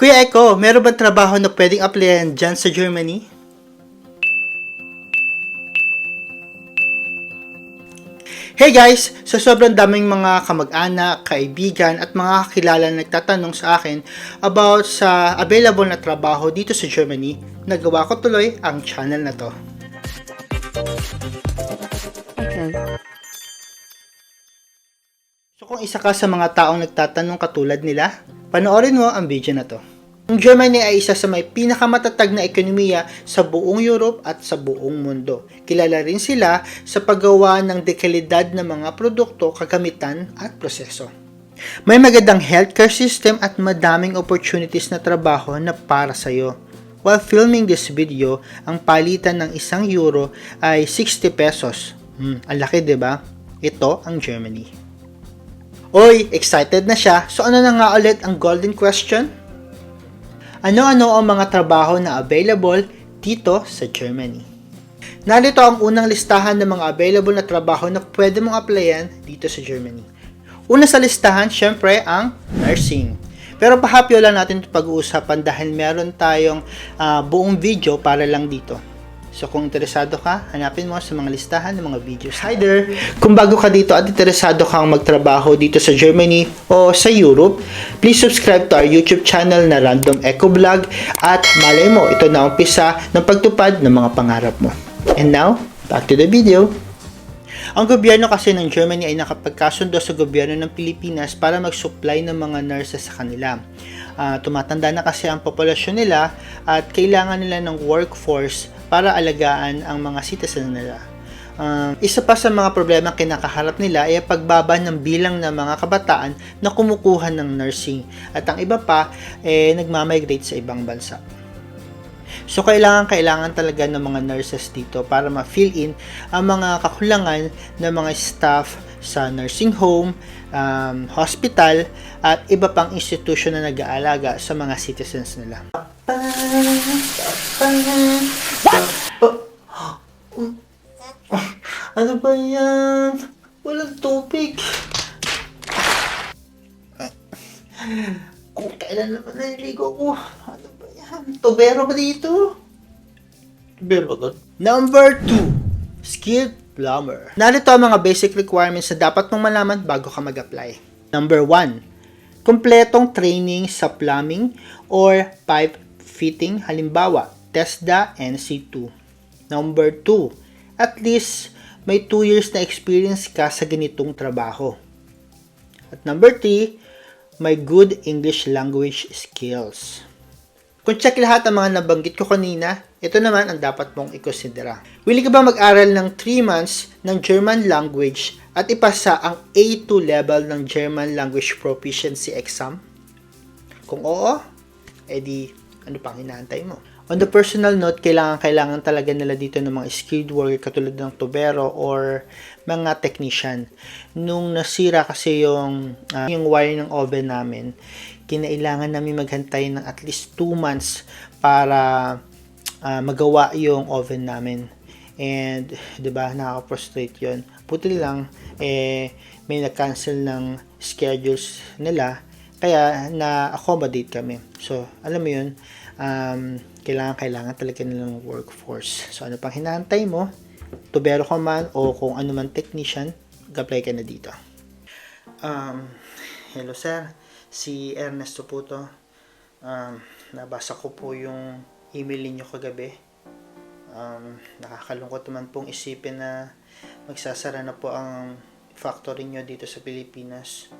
Kuya Eko, meron bang trabaho na pwedeng applyan dyan sa Germany? Hey guys! So sobrang daming mga kamag-anak, kaibigan at mga kakilala na nagtatanong sa akin about sa available na trabaho dito sa Germany. Nagawa ko tuloy ang channel na to. Okay. So kung isa ka sa mga taong nagtatanong katulad nila, panoorin mo ang video na to. Ang Germany ay isa sa may pinakamatatag na ekonomiya sa buong Europe at sa buong mundo. Kilala rin sila sa paggawa ng dekalidad na mga produkto, kagamitan at proseso. May magandang healthcare system at madaming opportunities na trabaho na para sa iyo. While filming this video, ang palitan ng €1 ay 60 pesos. Ang laki, 'di ba? Ito ang Germany. Oy, excited na siya. So ano na nga ulit ang golden question? Ano-ano ang mga trabaho na available dito sa Germany? Narito ang unang listahan ng mga available na trabaho na pwede mong applyan dito sa Germany. Una sa listahan, syempre, ang nursing. Pero pahapyo lang natin ito pag-uusapan dahil meron tayong buong video para lang dito. So kung interesado ka, hanapin mo sa mga listahan ng mga videos. Hi there! Kung bago ka dito at interesado kang magtrabaho dito sa Germany o sa Europe, please subscribe to our YouTube channel na Random Eco Vlog at malay mo, ito na umpisa ng pagtupad ng mga pangarap mo. And now, back to the video! Ang gobyerno kasi ng Germany ay nakapagkasundo sa gobyerno ng Pilipinas para mag-supply ng mga nurses sa kanila. Tumatanda na kasi ang populasyon nila at kailangan nila ng workforce para alagaan ang mga citizen nila. Isa pa sa mga problema kinakaharap nila ay pagbaba ng bilang ng mga kabataan na kumukuha ng nursing at ang iba pa nagmamigrate sa ibang bansa. So kailangan talaga ng mga nurses dito para ma-fill in ang mga kakulangan ng mga staff sa nursing home, hospital at iba pang institusyon na nag-aalaga sa mga citizens nila. Ano ba yan? Walang tubig. Kung kailan naman naliligo ko. Ano ba yan? Tubero ba dito? Tubero ba? Number 2. Skilled plumber. Narito ang mga basic requirements na dapat mong malaman bago ka mag-apply. Number 1. Kompletong training sa plumbing or pipe fitting, halimbawa, TESDA NC2. Number 2. At least may 2 years na experience ka sa ganitong trabaho. At number 3, may good English language skills. Kung check lahat ang mga nabanggit ko kanina, ito naman ang dapat mong ikonsidera. Willing ka ba mag-aral ng 3 months ng German language at ipasa ang A2 level ng German Language Proficiency Exam? Kung oo, edi ano pang hinahantay mo? On the personal note, kailangan talaga nila dito ng mga skilled worker katulad ng tubero or mga technician. Nung nasira kasi yung wire ng oven namin, kinailangan namin maghantay ng at least 2 months para magawa yung oven namin. And, 'di ba, nakaka-frustrate 'yon. Buti lang may na-cancel ng schedules nila kaya na-accommodate kami. So, alam mo 'yun, kailangan talaga nilang workforce. So, ano pang hinahantay mo? Tubero ka man o kung ano man technician, mag-apply ka na dito. Hello sir, si Ernesto po to. Nabasa ko po yung email niyo kagabi. Nakakalungkot naman pong isipin na magsasara na po ang factory nyo dito sa Pilipinas.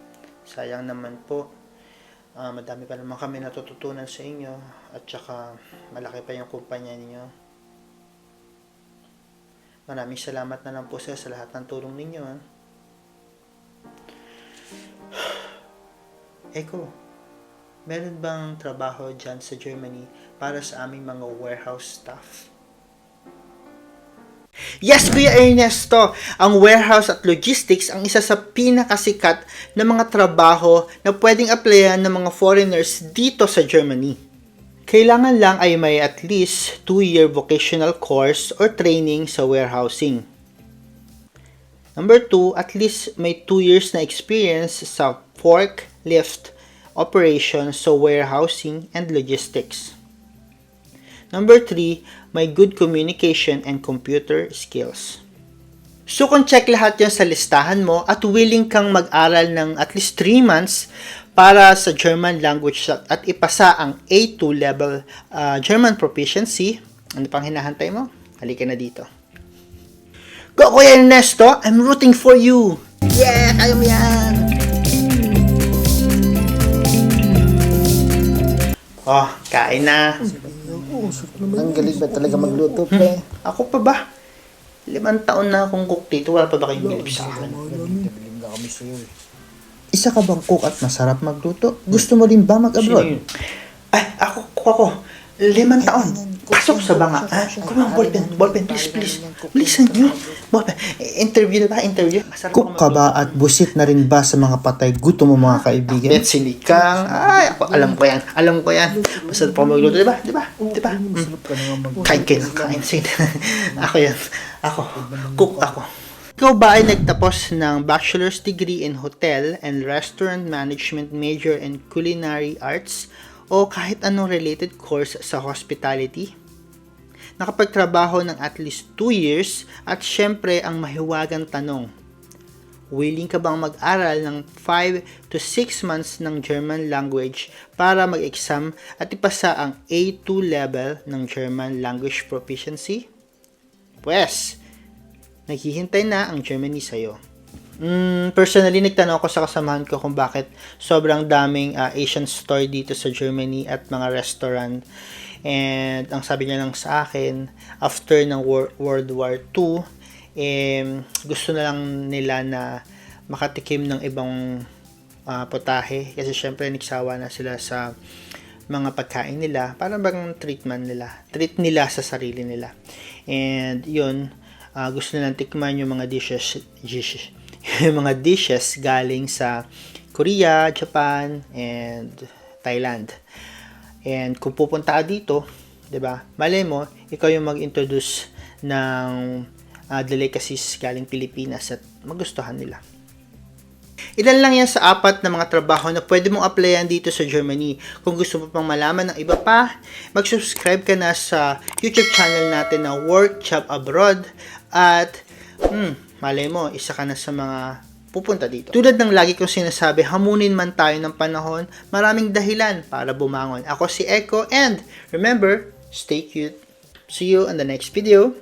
Sayang naman po. Madami pa naman kami natututunan sa inyo at saka malaki pa yung kumpanya ninyo. Maraming salamat na lang po sir sa lahat ng tulong ninyo. Eko, meron bang trabaho dyan sa Germany para sa aming mga warehouse staff? Yes, Kuya Ernesto! Ang warehouse at logistics ang isa sa pinakasikat na mga trabaho na pwedeng applyan ng mga foreigners dito sa Germany. Kailangan lang ay may at least 2-year vocational course or training sa warehousing. Number 2, at least may 2 years na experience sa forklift operations, so warehousing and logistics. Number 3, may good communication and computer skills. So kung check lahat yan sa listahan mo at willing kang mag-aral ng at least 3 months para sa German language at ipasa ang A2 level German proficiency, ano pang hinahantay mo? Halika na dito. Go Kuya Ernesto! I'm rooting for you! Yeah! Kaya mo yan! Oh, kain na. Ang galing ba talaga magluto, pre? Ako pa ba? 5 taon na akong cook dito. Wala pa ba kayong bilib sa akin? Nabilim na kami sa'yo eh. Isa ka bang cook at masarap magluto? Gusto mo rin ba mag-abroad? Ay, ako. 5 taon. Pasok sa banga. Kumang ballpen, please. Bilisan nyo. Ballpen. Interview na ba? Interview? Cook ka ba at busit na rin ba sa mga patay gutom mo mga kaibigan? Bet sinikang. Ay, ako, alam ko yan. Masarap pa magluto, diba? Masarap ka naman Kain. Sige. Ako yan. Cook ako. Ikaw ba ay nagtapos ng bachelor's degree in hotel and restaurant management major in culinary arts o kahit anong related course sa hospitality? Nakapagtrabaho ng at least 2 years at syempre ang mahiwagang tanong, willing ka bang mag-aral ng 5 to 6 months ng German language para mag-exam at ipasa ang A2 level ng German language proficiency? Pues, naghihintay na ang Germany sa'yo. Personally, nagtanong ako sa kasamahan ko kung bakit sobrang daming Asian store dito sa Germany at mga restaurant. And ang sabi niya lang sa akin, after ng World War II, gusto na lang nila na makatikim ng ibang putahe. Kasi syempre, nagsawa na sila sa mga pagkain nila. Parang bang treat nila sa sarili nila. And yun, gusto nilang tikman yung mga dishes galing sa Korea, Japan, and Thailand. And kung pupunta ka dito, 'di ba? Malay mo, ikaw yung mag-introduce ng delicacies galing Pilipinas at magustuhan nila. Ilan lang yan sa 4 na mga trabaho na pwede mong applyan dito sa Germany. Kung gusto mo pang malaman ng iba pa, mag-subscribe ka na sa YouTube channel natin na Work Job Abroad at malay mo, isa ka na sa mga pupunta dito. Tulad ng lagi kong sinasabi, hamunin man tayo ng panahon, maraming dahilan para bumangon. Ako si Echo and remember, stay cute. See you on the next video.